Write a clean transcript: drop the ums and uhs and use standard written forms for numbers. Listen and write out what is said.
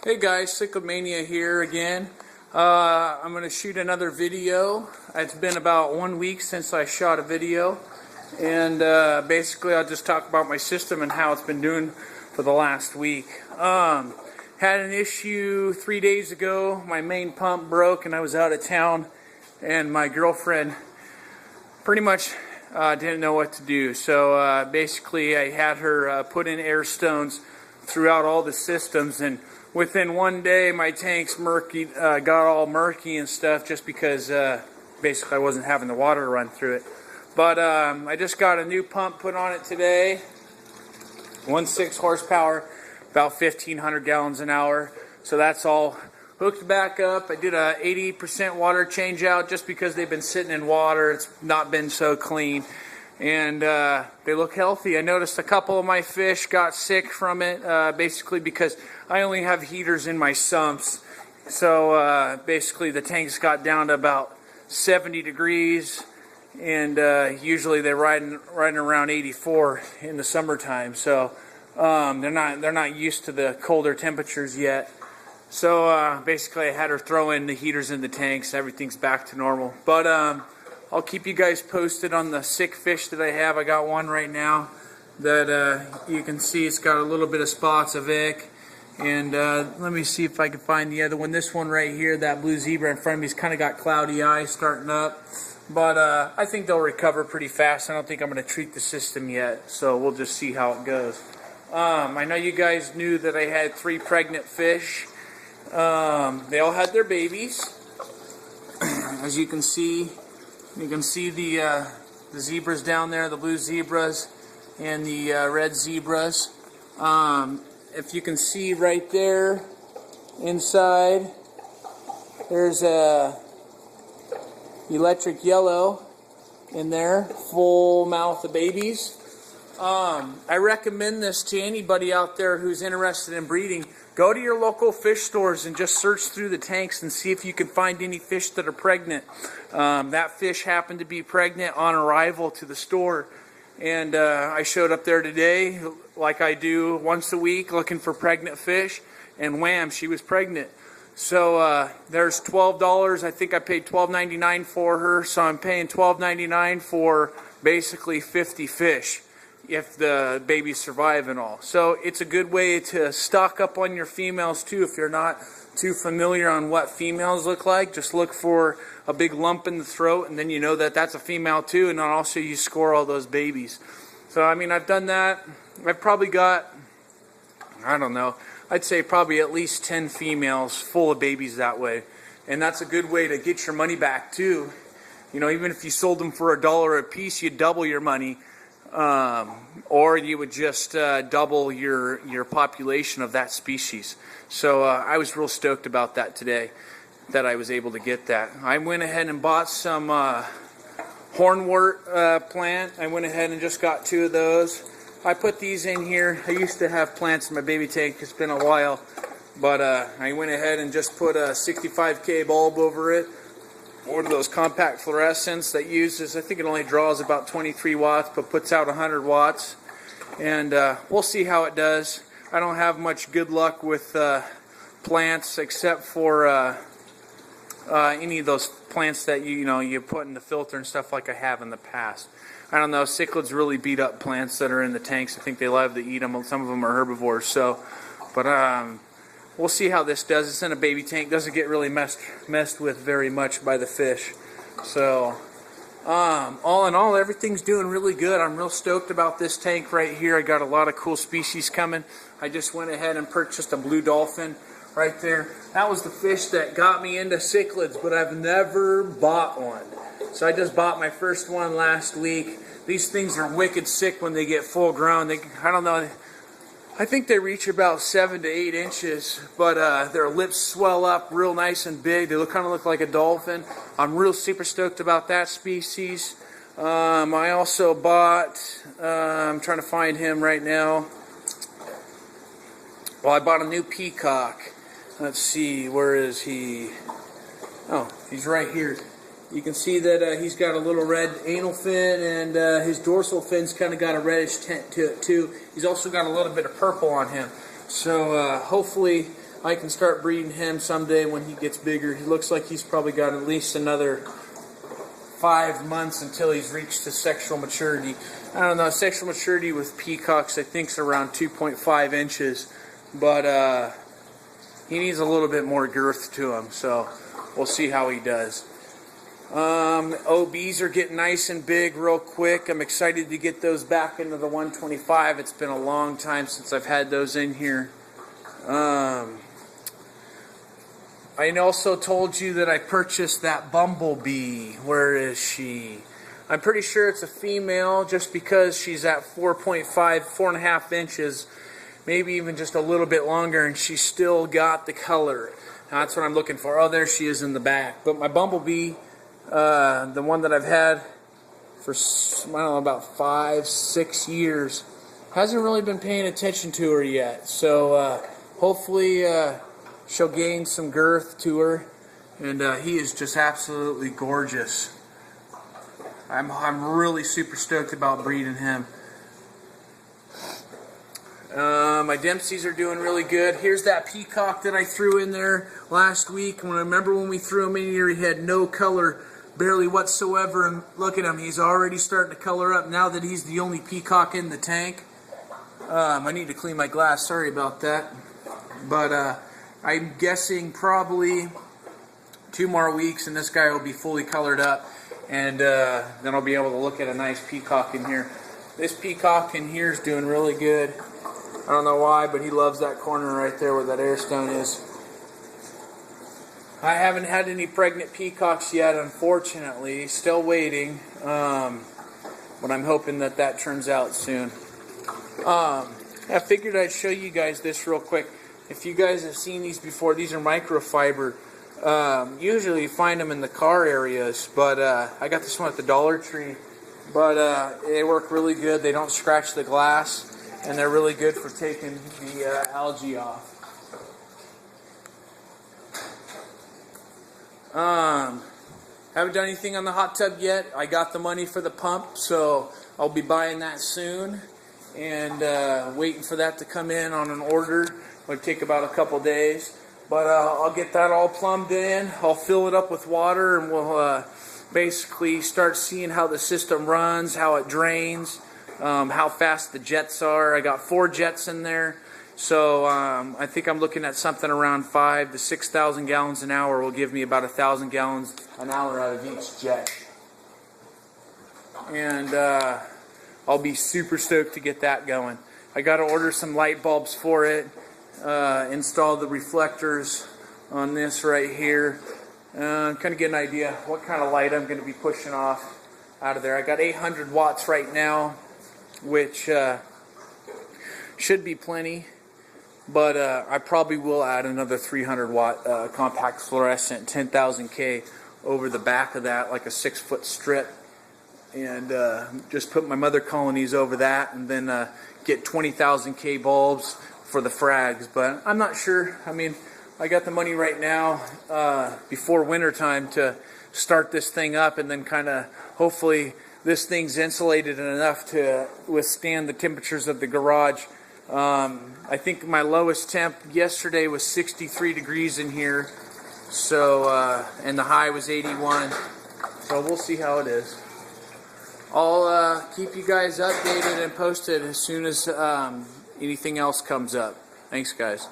Hey guys, Cyclomania here again. I'm going to shoot another video. It's been about 1 week since I shot a video, and basically I'll just talk about my system and how it's been doing for the last week. Had an issue 3 days ago. My main pump broke and I was out of town, and my girlfriend pretty much didn't know what to do. So basically I had her put in air stones throughout all the systems, and within 1 day my tanks got all murky and stuff, just because basically I wasn't having the water to run through it. But I just got a new pump put on it today, 1.6 horsepower, about 1,500 gallons an hour. So that's all hooked back up. I did a 80% water change out just because they've been sitting in water. It's not been so clean, and they look healthy. I noticed a couple of my fish got sick from it, basically because I only have heaters in my sumps. So basically the tanks got down to about 70 degrees, and usually they're riding around 84 in the summertime. So they're not used to the colder temperatures yet. So basically I had her throw in the heaters in the tanks. Everything's back to normal. But I'll keep you guys posted on the sick fish that I have. I got one right now that you can see it's got a little bit of spots of ick. And let me see if I can find the other one. This one right here, that blue zebra in front of me, has kind of got cloudy eyes starting up. But I think they'll recover pretty fast. I don't think I'm going to treat the system yet, so we'll just see how it goes. I know you guys knew that I had 3 pregnant fish. They all had their babies. As you can see the zebras down there, the blue zebras and the red zebras. If you can see right there inside, there's a electric yellow in there, full mouth of babies. I recommend this to anybody out there who's interested in breeding. Go to your local fish stores and just search through the tanks and see if you can find any fish that are pregnant. That fish happened to be pregnant on arrival to the store, and I showed up there today, like I do once a week, looking for pregnant fish, and wham, she was pregnant. So there's $12. I think I paid $12.99 for her, so I'm paying $12.99 for basically 50 fish, if the babies survive and all. So it's a good way to stock up on your females too. If you're not too familiar on what females look like, just look for a big lump in the throat, and then you know that that's a female too, and then also you score all those babies. So I mean, I've done that. I've probably got, I don't know, I'd say probably at least 10 females full of babies that way. And that's a good way to get your money back too. You know, even if you sold them for $1 a piece, you'd double your money. Or you would just double your population of that species. So I was real stoked about that today, that I was able to get that. I went ahead and bought some hornwort plant. I went ahead and just got 2 of those. I put these in here. I used to have plants in my baby tank. It's been a while, but I went ahead and just put a 65K bulb over it. One of those compact fluorescents that uses, I think it only draws about 23 watts, but puts out 100 watts. And we'll see how it does. I don't have much good luck with plants, except for any of those plants that you put in the filter and stuff, like I have in the past. I don't know, cichlids really beat up plants that are in the tanks. I think they love to eat them. Some of them are herbivores. So, but we'll see how this does. It's in a baby tank. Doesn't get really messed with very much by the fish. So all in all, everything's doing really good. I'm real stoked about this tank right here. I got a lot of cool species coming. I just went ahead and purchased a blue dolphin right there. That was the fish that got me into cichlids, but I've never bought one. So I just bought my first one last week. These things are wicked sick when they get full grown. I don't know, I think they reach about 7 to 8 inches, but their lips swell up real nice and big. They kind of look like a dolphin. I'm real super stoked about that species. I also bought, I'm trying to find him right now. Well, I bought a new peacock. Let's see, where is he? Oh, he's right here. You can see that he's got a little red anal fin, and his dorsal fin's kind of got a reddish tint to it too. He's also got a little bit of purple on him. So hopefully I can start breeding him someday when he gets bigger. He looks like he's probably got at least another 5 months until he's reached his sexual maturity. I don't know, sexual maturity with peacocks I think is around 2.5 inches, but he needs a little bit more girth to him, so we'll see how he does. OBs are getting nice and big real quick. I'm excited to get those back into the 125. It's been a long time since I've had those in here. I also told you that I purchased that bumblebee. Where is she? I'm pretty sure it's a female just because she's at 4.5 inches, maybe even just a little bit longer, and she's still got the color. Now, that's what I'm looking for. Oh, there she is in the back. But my bumblebee, the one that I've had for, I don't know, about 5-6 years, hasn't really been paying attention to her yet. So hopefully she'll gain some girth to her, and he is just absolutely gorgeous. I'm really super stoked about breeding him. My Dempseys are doing really good. Here's that peacock that I threw in there last week. Remember when we threw him in here, he had no color, barely whatsoever, and look at him, he's already starting to color up now that he's the only peacock in the tank. I need to clean my glass, sorry about that. But I'm guessing probably 2 more weeks and this guy will be fully colored up, and then I'll be able to look at a nice peacock in here. This peacock in here is doing really good. I don't know why, but he loves that corner right there where that air stone is. I haven't had any pregnant peacocks yet, unfortunately. Still waiting, but I'm hoping that that turns out soon. I figured I'd show you guys this real quick. If you guys have seen these before, these are microfiber. Usually you find them in the car areas, but I got this one at the Dollar Tree. But they work really good. They don't scratch the glass, and they're really good for taking the algae off. Haven't done anything on the hot tub yet. I got the money for the pump, so I'll be buying that soon, and waiting for that to come in on an order. It'll take about a couple days, but I'll get that all plumbed in. I'll fill it up with water, and we'll basically start seeing how the system runs, how it drains, how fast the jets are. I got 4 jets in there, so I think I'm looking at something around 5,000 to 6,000 gallons an hour will give me about 1,000 gallons an hour out of each jet. And I'll be super stoked to get that going. I got to order some light bulbs for it, install the reflectors on this right here, kind of get an idea what kind of light I'm going to be pushing off out of there. I got 800 watts right now, which should be plenty, but I probably will add another 300 watt compact fluorescent 10,000K over the back of that, like a 6-foot strip, and just put my mother colonies over that, and then get 20,000K bulbs for the frags. But I'm not sure. I mean, I got the money right now before winter time to start this thing up, and then kind of hopefully this thing's insulated enough to withstand the temperatures of the garage. I think my lowest temp yesterday was 63 degrees in here, so and the high was 81, so we'll see how it is. I'll keep you guys updated and posted as soon as anything else comes up. Thanks, guys.